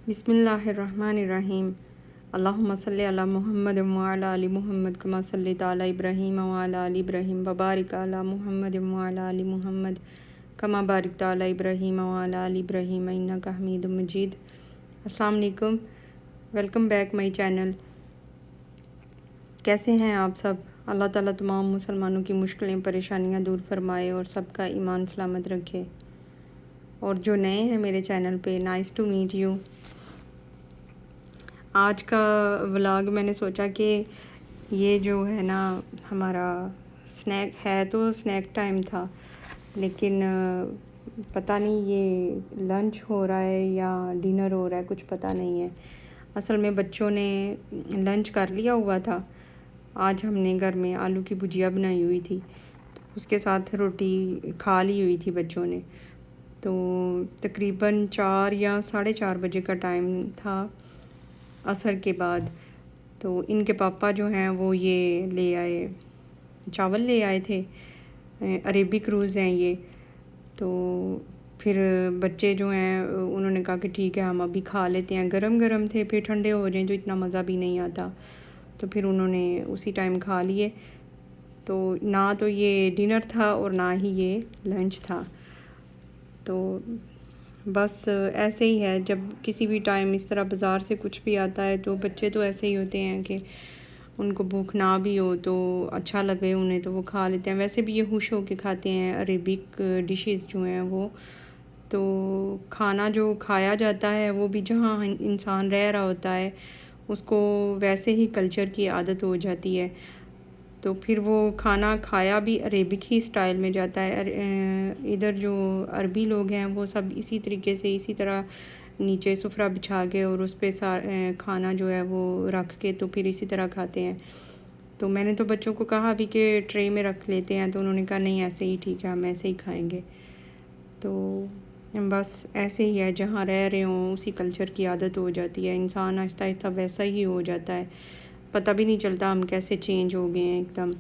बिस्मिल्लाहिर्रहमानिर्रहीम। अल्लाहुम्मा सल्लि अला मुहम्मद व अला आलि मुहम्मद कमा सल्लैता अला इब्राहीम व अला आलि इब्राहीम व बारिक अला मुहम्मद व अला आलि मुहम्मद कमा बारिकता अला इब्राहीम व अला आलि इब्राहीम इन्नका हमीदुम मजीद। अस्सलाम वालेकुम, वेलकम बैक माय चैनल। कैसे हैं आप सब? अल्लाह ताला तमाम मुसलमानों की मुश्किलें परेशानियां दूर फरमाए और सबका ईमान सलामत रखे। और जो नए हैं मेरे चैनल पे, नाइस टू मीट यू। आज का व्लॉग मैंने सोचा कि ये जो है ना, हमारा स्नैक है, तो स्नैक टाइम था, लेकिन पता नहीं ये लंच हो रहा है या डिनर हो रहा है, कुछ पता नहीं है। असल में बच्चों ने लंच कर लिया हुआ था। आज हमने घर में आलू की भुजिया बनाई हुई थी, तो उसके साथ रोटी खा ली हुई थी बच्चों ने। तो तकरीबन 4 या 4:30 बजे का टाइम था, असर के बाद। तो इनके पापा जो हैं वो ये ले आए, चावल ले आए थे, अरेबिक रूज़ हैं ये। तो फिर बच्चे जो हैं उन्होंने कहा कि ठीक है, हम अभी खा लेते हैं। गरम गरम थे, फिर ठंडे हो जाएं तो इतना मज़ा भी नहीं आता। तो फिर उन्होंने उसी टाइम खा लिए। तो ना तो ये डिनर था और ना ही ये लंच था। तो बस ऐसे ही है, जब किसी भी टाइम इस तरह बाज़ार से कुछ भी आता है तो बच्चे तो ऐसे ही होते हैं कि उनको भूख ना भी हो तो अच्छा लगे उन्हें तो वो खा लेते हैं। वैसे भी ये खुश हो के खाते हैं अरेबिक डिशेस जो हैं वो। तो खाना जो खाया जाता है वो भी जहाँ इंसान रह रहा होता है उसको वैसे ही कल्चर की आदत हो जाती है। तो फिर वो खाना खाया भी अरेबिक ही स्टाइल में जाता है। इधर जो अरबी लोग हैं वो सब इसी तरीके से, इसी तरह नीचे सुफरा बिछा के और उस पर खाना जो है वो रख के तो फिर इसी तरह खाते हैं। तो मैंने तो बच्चों को कहा अभी कि ट्रे में रख लेते हैं, तो उन्होंने कहा नहीं, ऐसे ही ठीक है, हम ऐसे ही खाएंगे। तो बस ऐसे ही है, जहाँ रह रहे हों उसी कल्चर की आदत हो जाती है। इंसान आहिस्ता आहिस्ता वैसा ही हो जाता है, पता भी नहीं चलता हम कैसे चेंज हो गए हैं एकदम।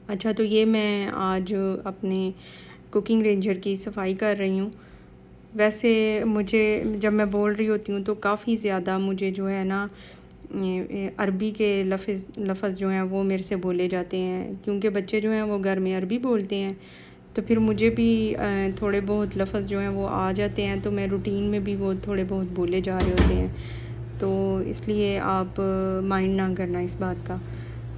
अच्छा, तो ये मैं आज अपने कुकिंग रेंजर की सफाई कर रही हूँ। वैसे मुझे जब मैं बोल रही होती हूँ तो काफ़ी ज़्यादा मुझे जो है ना अरबी के लफ्ज़ जो हैं वो मेरे से बोले जाते हैं, क्योंकि बच्चे जो हैं वो घर में अरबी बोलते हैं। तो फिर मुझे भी थोड़े बहुत लफ्ज़ जो हैं वो आ जाते हैं, तो मैं रूटीन में भी वो थोड़े बहुत बोले जा रहे होते हैं। तो इसलिए आप माइंड ना करना इस बात का।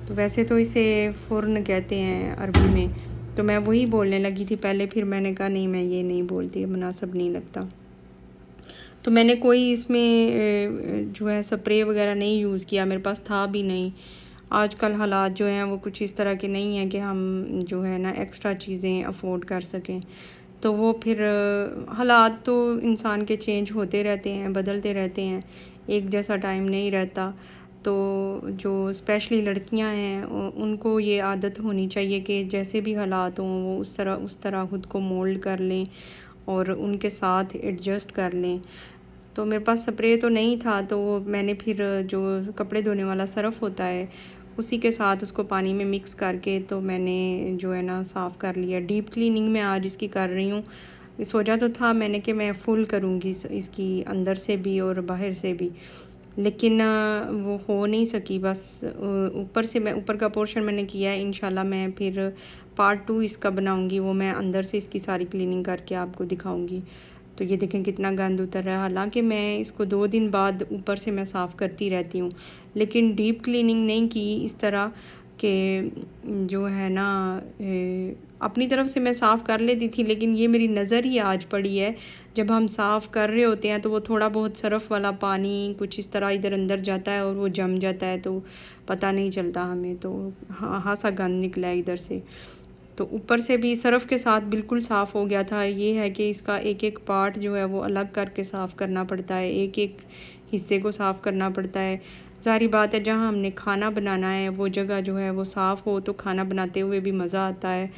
तो वैसे तो इसे फ़ुर्न कहते हैं अरबी में, तो मैं वही बोलने लगी थी पहले, फिर मैंने कहा नहीं, मैं ये नहीं बोलती, मुनासिब नहीं लगता। तो मैंने कोई इसमें जो है स्प्रे वगैरह नहीं यूज़ किया, मेरे पास था भी नहीं। आजकल हालात जो हैं वो कुछ इस तरह के नहीं हैं कि हम जो है ना एक्स्ट्रा चीज़ें अफोर्ड कर सकें। तो वो फिर हालात तो इंसान के चेंज होते रहते हैं, बदलते रहते हैं, एक जैसा टाइम नहीं रहता। तो जो स्पेशली लड़कियां हैं उनको ये आदत होनी चाहिए कि जैसे भी हालात हों वो उस तरह ख़ुद को मोल्ड कर लें और उनके साथ एडजस्ट कर लें। तो मेरे पास स्प्रे तो नहीं था, तो मैंने फिर जो कपड़े धोने वाला सर्फ़ होता है उसी के साथ उसको पानी में मिक्स करके तो मैंने जो है ना साफ़ कर लिया। डीप क्लीनिंग मैं आज इसकी कर रही हूँ। सोचा तो था मैंने कि मैं फुल करूँगी इसकी, अंदर से भी और बाहर से भी, लेकिन वो हो नहीं सकी। बस ऊपर से मैं ऊपर का पोर्शन मैंने किया है। इंशाल्लाह मैं फिर पार्ट 2 इसका बनाऊँगी, वो मैं अंदर से इसकी सारी क्लीनिंग करके आपको दिखाऊँगी। तो ये देखें कितना गंद उतर रहा है। हालांकि मैं इसको 2 दिन बाद ऊपर से मैं साफ़ करती रहती हूँ, लेकिन डीप क्लीनिंग नहीं की इस तरह कि जो है ना अपनी तरफ से मैं साफ़ कर लेती थी, लेकिन ये मेरी नज़र ही आज पड़ी है। जब हम साफ़ कर रहे होते हैं तो वो थोड़ा बहुत सरफ़ वाला पानी कुछ इस तरह इधर अंदर जाता है और वो जम जाता है, तो पता नहीं चलता हमें। तो हाँ सा गंद निकला है इधर से। तो ऊपर से भी सरफ़ के साथ बिल्कुल साफ़ हो गया था। ये है कि इसका एक एक पार्ट जो है वो अलग करके साफ़ करना पड़ता है, एक एक हिस्से को साफ़ करना पड़ता है। ज़ाहिर बात है, जहाँ हमने खाना बनाना है वो जगह जो है वो साफ़ हो तो खाना बनाते हुए भी मज़ा आता है,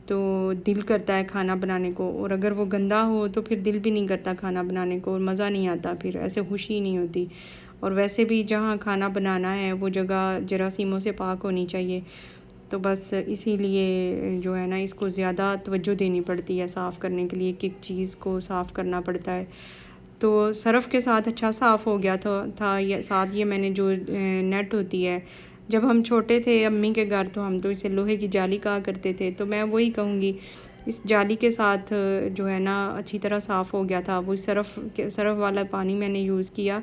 तो दिल करता है खाना बनाने को। और अगर वो गंदा हो तो फिर दिल भी नहीं करता खाना बनाने को, मज़ा नहीं आता, फिर ऐसे खुशी नहीं होती। और वैसे भी जहाँ खाना बनाना है वो जगह जरासीमों से पाक होनी चाहिए। तो बस इसीलिए जो है ना इसको ज़्यादा तवज्जो देनी पड़ती है साफ़ करने के लिए, एक एक चीज़ को साफ़ करना पड़ता है। तो सरफ़ के साथ अच्छा साफ़ हो गया था ये साथ ये मैंने जो नेट होती है, जब हम छोटे थे अम्मी के घर तो हम तो इसे लोहे की जाली कहा करते थे। तो मैं वही कहूँगी, इस जाली के साथ जो है ना अच्छी तरह साफ़ हो गया था। वो सरफ़ वाला पानी मैंने यूज़ किया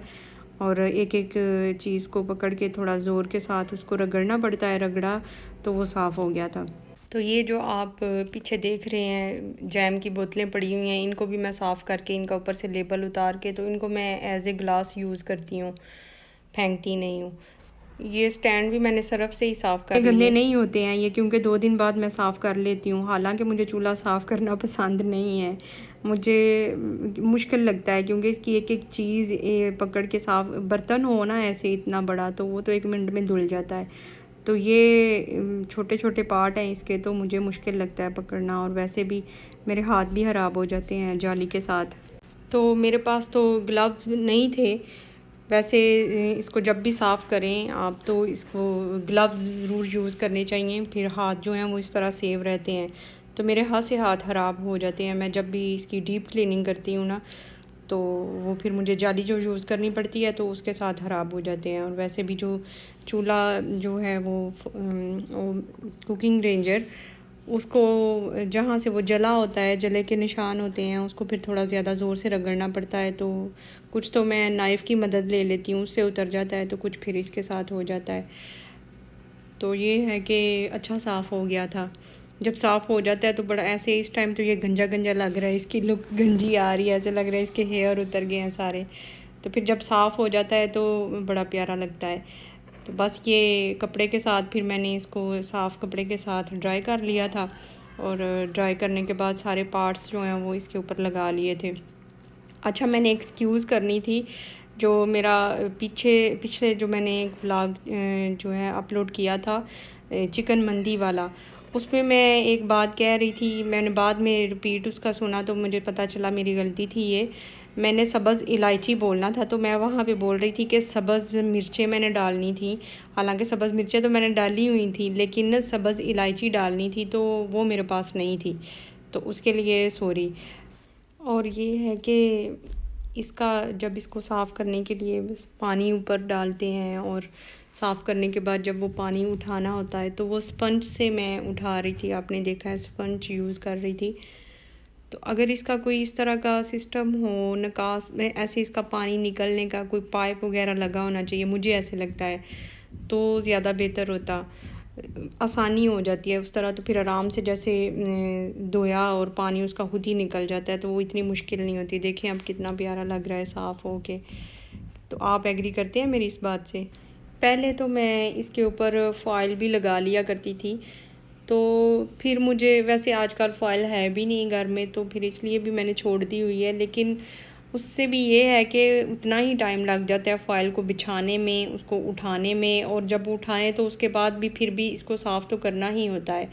और एक-एक चीज़ को पकड़ के थोड़ा ज़ोर के साथ उसको रगड़ना पड़ता है, रगड़ा तो वो साफ़ हो गया था। तो ये जो आप पीछे देख रहे हैं जैम की बोतलें पड़ी हुई हैं, इनको भी मैं साफ़ करके इनका ऊपर से लेबल उतार के तो इनको मैं एज़ ए ग्लास यूज़ करती हूँ, फेंकती नहीं हूँ। ये स्टैंड भी मैंने सरफ़ से ही साफ़ कर लिए। गंदे नहीं होते हैं ये, क्योंकि 2 दिन बाद मैं साफ़ कर लेती हूँ। हालांकि मुझे चूल्हा साफ़ करना पसंद नहीं है, मुझे मुश्किल लगता है क्योंकि इसकी एक-एक चीज़ पकड़ के साफ़ बर्तन हो ना ऐसे इतना बड़ा तो वो तो 1 मिनट में धुल जाता है। तो ये छोटे-छोटे पार्ट हैं इसके, तो मुझे मुश्किल लगता है पकड़ना और वैसे भी मेरे हाथ भी ख़राब हो जाते हैं जाली के साथ। तो मेरे पास तो ग्लव्स नहीं थे। वैसे इसको जब भी साफ़ करें आप तो इसको ग्लव्स ज़रूर यूज़ करने चाहिए, फिर हाथ जो हैं वो इस तरह सेव रहते हैं। तो मेरे हाथ से हाथ ख़राब हो जाते हैं, मैं जब भी इसकी डीप क्लीनिंग करती हूँ ना तो वो फिर मुझे जाली जो यूज़ करनी पड़ती है तो उसके साथ ख़राब हो जाते हैं। और वैसे भी जो चूल्हा जो है वो कुकिंग रेंजर उसको जहाँ से वो जला होता है, जले के निशान होते हैं, उसको फिर थोड़ा ज़्यादा ज़ोर से रगड़ना पड़ता है। तो कुछ तो मैं नाइफ़ की मदद ले लेती हूँ, उससे उतर जाता है, तो कुछ फिर इसके साथ हो जाता है। तो ये है कि अच्छा साफ़ हो गया था। जब साफ़ हो जाता है तो बड़ा ऐसे इस टाइम तो ये गंजा-गंजा लग रहा है, इसकी लुक गंजी आ रही है, ऐसे लग रहा है इसके हेयर उतर गए हैं सारे। तो फिर जब साफ़ हो जाता है तो बड़ा प्यारा लगता है। तो बस ये कपड़े के साथ फिर मैंने इसको साफ़ कपड़े के साथ ड्राई कर लिया था और ड्राई करने के बाद सारे पार्ट्स जो हैं वो इसके ऊपर लगा लिए थे। अच्छा, मैंने एक्सक्यूज़ करनी थी, जो मेरा पिछले जो मैंने एक व्लॉग जो है अपलोड किया था चिकन मंदी वाला, उसमें मैं एक बात कह रही थी, मैंने बाद में रिपीट उसका सुना तो मुझे पता चला मेरी गलती थी ये। मैंने सब्ज़ इलायची बोलना था, तो मैं वहाँ पे बोल रही थी कि सब्ज़ मिर्चें मैंने डालनी थी। हालांकि सब्ज़ मिर्चें तो मैंने डाली हुई थी, लेकिन सब्ज़ इलायची डालनी थी तो वो मेरे पास नहीं थी, तो उसके लिए सॉरी। और ये है कि इसका जब इसको साफ़ करने के लिए बस पानी ऊपर डालते हैं और साफ़ करने के बाद जब वो पानी उठाना होता है तो वो स्पंज से मैं उठा रही थी, आपने देखा है स्पंज यूज़ कर रही थी। तो अगर इसका कोई इस तरह का सिस्टम हो निकास में, ऐसे इसका पानी निकलने का कोई पाइप वगैरह लगा होना चाहिए, मुझे ऐसे लगता है, तो ज़्यादा बेहतर होता, आसानी हो जाती है उस तरह। तो फिर आराम से जैसे धोया और पानी उसका खुद ही निकल जाता है, तो वो इतनी मुश्किल नहीं होती। देखें अब कितना प्यारा लग रहा है साफ़ हो के। तो आप एग्री करते हैं मेरी इस बात से? पहले तो मैं इसके ऊपर फ़ॉइल भी लगा लिया करती थी, तो फिर मुझे वैसे आजकल फ़ॉइल है भी नहीं घर में, तो फिर इसलिए भी मैंने छोड़ दी हुई है। लेकिन उससे भी ये है कि उतना ही टाइम लग जाता है फ़ॉइल को बिछाने में, उसको उठाने में, और जब उठाएं तो उसके बाद भी फिर भी इसको साफ़ तो करना ही होता है।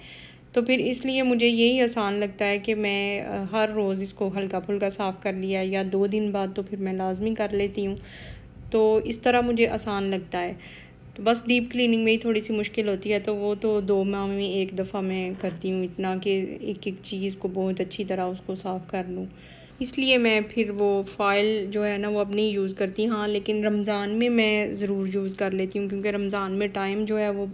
तो फिर इसलिए मुझे यही आसान लगता है कि मैं हर रोज़ इसको हल्का फुल्का साफ़ कर लिया, या 2 दिन बाद तो फिर मैं लाजमी कर लेती हूँ। तो इस तरह मुझे आसान लगता है। तो बस डीप क्लीनिंग में ही थोड़ी सी मुश्किल होती है, तो वो तो 2 माह में 1 दफ़ा मैं करती हूँ, इतना कि एक-एक चीज़ को बहुत अच्छी तरह उसको साफ़ कर लूँ। इसलिए मैं फिर वो फ़ॉइल जो है ना वो अब नहीं यूज़ करती। हाँ, लेकिन रमज़ान में मैं ज़रूर यूज़ कर लेती हूँ, क्योंकि रमज़ान में टाइम जो है वो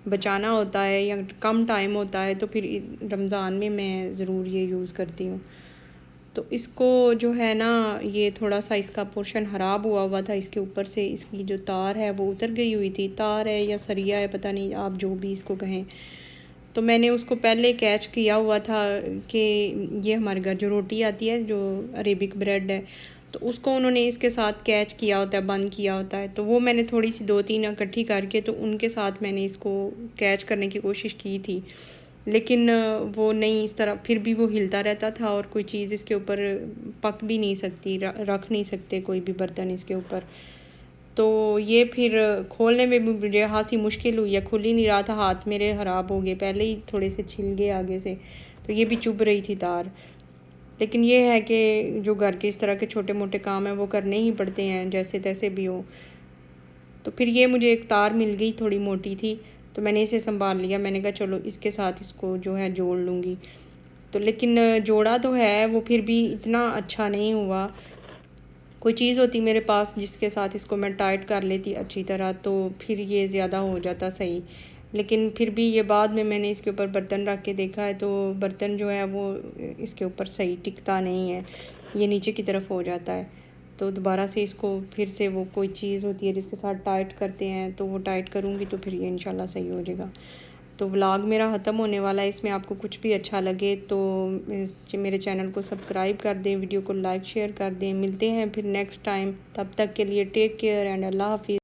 बचाना होता है या कम टाइम होता है, तो फिर रमज़ान में मैं ज़रूर ये यूज़ करती हूँ। तो इसको जो है ना, ये थोड़ा सा इसका पोर्शन ख़राब हुआ था, इसके ऊपर से इसकी जो तार है वो उतर गई हुई थी। तार है या सरिया है, पता नहीं आप जो भी इसको कहें। तो मैंने उसको पहले कैच किया हुआ था कि ये हमारे घर जो रोटी आती है, जो अरेबिक ब्रेड है, तो उसको उन्होंने इसके साथ कैच किया होता है, बंद किया होता है। तो वो मैंने थोड़ी सी 2-3 इकट्ठी करके तो उनके साथ मैंने इसको कैच करने की कोशिश की थी, लेकिन वो नहीं, इस तरह फिर भी वो हिलता रहता था और कोई चीज़ इसके ऊपर पक भी नहीं सकती, रख नहीं सकते कोई भी बर्तन इसके ऊपर। तो ये फिर खोलने में भी मुझे खासी मुश्किल हुई है, खुल ही नहीं रहा था, हाथ मेरे ख़राब हो गए, पहले ही थोड़े से छिल गए आगे से, तो ये भी चुभ रही थी तार। लेकिन ये है कि जो घर के इस तरह के छोटे मोटे काम हैं वो करने ही पड़ते हैं, जैसे तैसे भी हो। तो फिर ये मुझे एक तार मिल गई, थोड़ी मोटी थी, तो मैंने इसे संभाल लिया। मैंने कहा चलो इसके साथ इसको जो है जोड़ लूँगी। तो लेकिन जोड़ा तो है, वो फिर भी इतना अच्छा नहीं हुआ, कोई चीज़ होती मेरे पास जिसके साथ इसको मैं टाइट कर लेती अच्छी तरह, तो फिर ये ज़्यादा हो जाता सही। लेकिन फिर भी ये बाद में मैंने इसके ऊपर बर्तन रख के देखा है, तो बर्तन जो है वो इसके ऊपर सही टिकता नहीं है, ये नीचे की तरफ हो जाता है। तो दोबारा से इसको फिर से वो कोई चीज़ होती है जिसके साथ टाइट करते हैं, तो वो टाइट करूँगी तो फिर ये इंशाल्लाह सही हो जाएगा। तो व्लॉग मेरा ख़त्म होने वाला है। इसमें आपको कुछ भी अच्छा लगे तो मेरे चैनल को सब्सक्राइब कर दें, वीडियो को लाइक शेयर कर दें। मिलते हैं फिर नेक्स्ट टाइम, तब तक के लिए टेक केयर एंड अल्लाह हाफिज़।